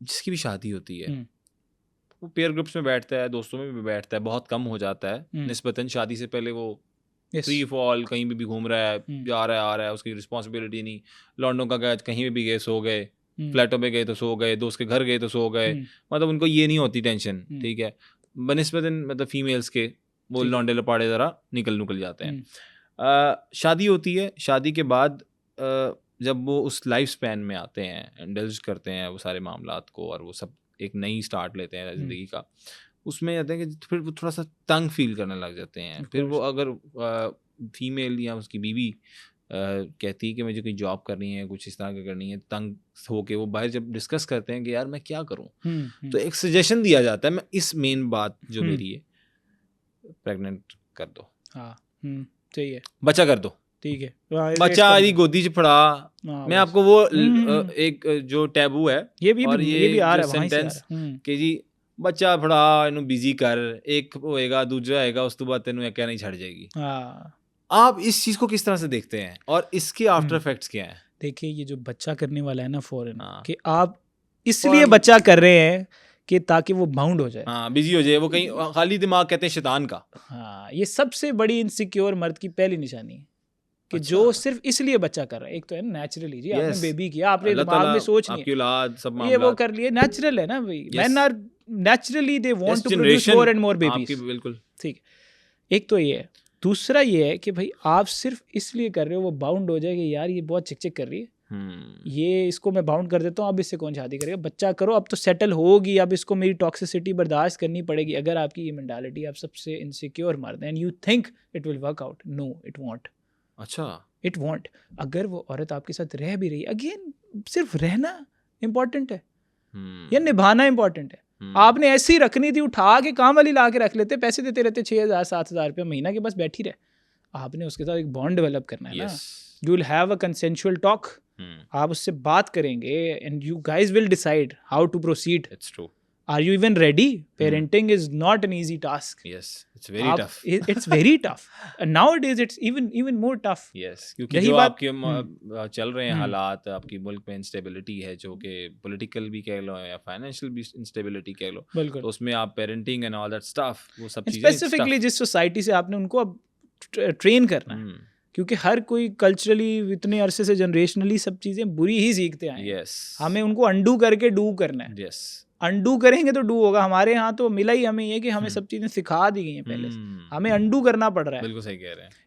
जिसकी भी शादी होती है वो पेयर ग्रुप्स में बैठता है, दोस्तों में भी बैठता है, बहुत कम हो जाता है निस्बतन। शादी से पहले वो फ्री फॉल कहीं भी घूम रहा है, जा रहा है आ रहा है, उसकी रिस्पॉन्सिबिलिटी नहीं। लॉन्डो का क्या, कहीं भी गए सो गए, फ्लैटों पे गए तो सो गए, दोस्त के घर गए तो सो गए, मतलब उनको ये नहीं होती टेंशन, ठीक है। बनिस्बतन मतलब फीमेल्स के वो लौंडे लपाड़े ज़रा निकल जाते हैं। शादी होती है, शादी के बाद जब वो उस लाइफ स्पैन में आते हैं, इंडल्ज करते हैं वो सारे मामलात को, और वो सब एक नई स्टार्ट लेते हैं ज़िंदगी का, उसमें जाते हैं कि फिर वो थोड़ा सा तंग फील करने लग जाते हैं। फिर वो अगर फीमेल या उसकी बीवी कहती है कि मुझे कोई जॉब करनी है, कुछ इस तरह की करनी है, तंग होके वो बाहर जब डिस्कस करते हैं कि यार मैं क्या करूं, तो एक सजेशन दिया जाता है। मैं इस मेन बात जो मेरी है, प्रेग्नेंट कर दो, हाँ सही है, बच्चा कर दो, ठीक है, बच्चा आदि गोदी च फड़ा। मैं आपको वो एक जो टैबू है, ये भी और ये भी आ रहा है सेंटेंस कि जी बच्चा फड़ा इनू बिजी कर, एक होएगा दूसरा आएगा, उस तो बाद तेनू एक नहीं छड़ जाएगी। आप इस चीज को किस तरह से देखते हैं और इसके आफ्टर इफेक्ट्स क्या हैं? देखिए ये जो बच्चा करने वाला है ना फॉरेन, कि आप इसलिए बच्चा कर रहे हैं कि ताकि वो बाउंड हो जाए, हाँ बिजी हो जाए, वो कहीं खाली दिमाग कहते हैं शैतान का। हाँ ये सबसे बड़ी इनसिक्योर मर्द की पहली निशानी है कि जो सिर्फ इसलिए बच्चा कर रहा है। एक तो है नेचुरली जी, आपने बेबी किया, आपने दिमाग में सोच नहीं, आपकी औलाद सब ये वो कर लिए, नेचुरल है ना भाई। Man are naturally they want to produce more and more babies, बिल्कुल ठीक। एक तो ये है, दूसरा ये है कि भाई आप सिर्फ इसलिए कर रहे हो वो बाउंड हो जाए कि यार ये बहुत चिक चिक कर रही है, ये इसको मैं बाउंड कर देता हूँ, अब इससे कौन शादी करेगा, बच्चा करो, अब तो सेटल होगी, अब इसको मेरी टॉक्सिसिटी बर्दाश्त करनी पड़ेगी। अगर आपकी ये मेंटालिटी, आप सबसे इनसिक्योर मर्द and you think it will work out, no it won't. अच्छा, इट वॉन्ट। अगर वो औरत आपके साथ रह भी रही है, अगेन सिर्फ रहना इम्पॉर्टेंट है या निभाना इम्पॉर्टेंट है। आपने ऐसी ही रखनी थी, उठा के काम वाली ला के रख लेते, पैसे देते रहते 6,000 7,000 रुपये महीना के, बस बैठी रहे। आपने उसके साथ एक बॉन्ड डेवलप करना है ना, you will have a consensual talk, आप उससे बात करेंगे and you guys will decide how to proceed. It's true. Are you even ready? Parenting is not an easy task. Yes, it's very tough. It's very tough. And nowadays it's even more tough. Yes, क्योंकि जो आपके चल रहे हैं हालात, आपकी मुल्क में इंस्टेबिलिटी है, जो कि पॉलिटिकल भी कह लो या फाइनेंशियल भी इंस्टेबिलिटी कह लो, तो उसमें आप parenting and all that stuff, वो सब चीजें स्पेसिफिकली जिस सोसाइटी से आपने उनको अब ट्रेन करना है, क्योंकि हर कोई कल्चरली इतने अरसे से जनरेशनली सब चीजें बुरी ही सीखते आए हैं। हमें उनको अंडू करके डू करना है। अंडू करेंगे तो डू होगा। हमारे यहाँ तो मिला ही हमें ये कि हमें सब चीज़ें सिखा दी गई हैं पहले से, हमें अंडू करना पड़ रहा है। बिल्कुल सही कह रहे हैं।